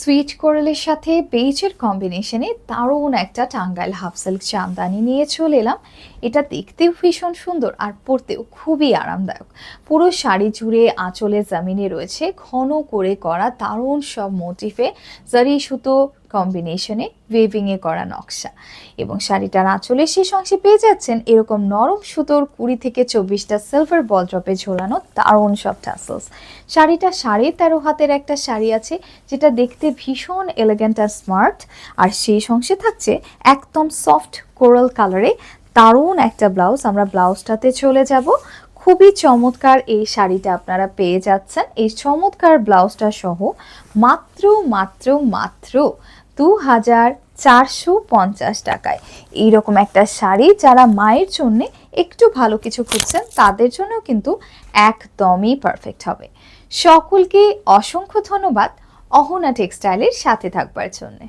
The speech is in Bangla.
সুইট কোরালের সাথে বেইজের কম্বিনেশনে দারুণ একটা টাঙ্গাইল হাফ সিল্ক জামদানি নিয়ে চলে এলাম। এটা দেখতেও ভীষণ সুন্দর আর পরতেও খুবই আরামদায়ক। পুরো শাড়ি জুড়ে আঁচলে জামিনে রয়েছে ঘন করে করা দারুণ সব মোটিফে জারি সুতো কম্বিনেশনে ওয়েভিংয়ে করা নকশা, এবং শাড়িটার আঁচলের শেষ অংশে পেয়ে যাচ্ছেন এরকম নরম সুতোর 20 থেকে 24টা সিলভার বল ড্রপে ঝোলানো দারুণ সব টাসেলস। শাড়িটা 13.5 হাতের একটা শাড়ি আছে, যেটা দেখতে ভীষণ এলিগেন্ট আর স্মার্ট। আর শেষ অংশে থাকছে একদম সফট কোরাল কালারে দারুণ একটা ব্লাউজ। আমরা ব্লাউজটাতে চলে যাব। খুবই চমৎকার এই শাড়িটা আপনারা পেয়ে যাচ্ছেন এই চমৎকার ব্লাউজটা সহ মাত্র মাত্র মাত্র 2450 টাকায়। এইরকম একটা শাড়ি যারা মায়ের জন্য একটু ভালো কিছু খুঁজছেন তাদের জন্য কিন্তু একদমই পারফেক্ট হবে। সকলকে অসংখ্য ধন্যবাদ অহনা টেক্সটাইলের সাথে থাকবার জন্য।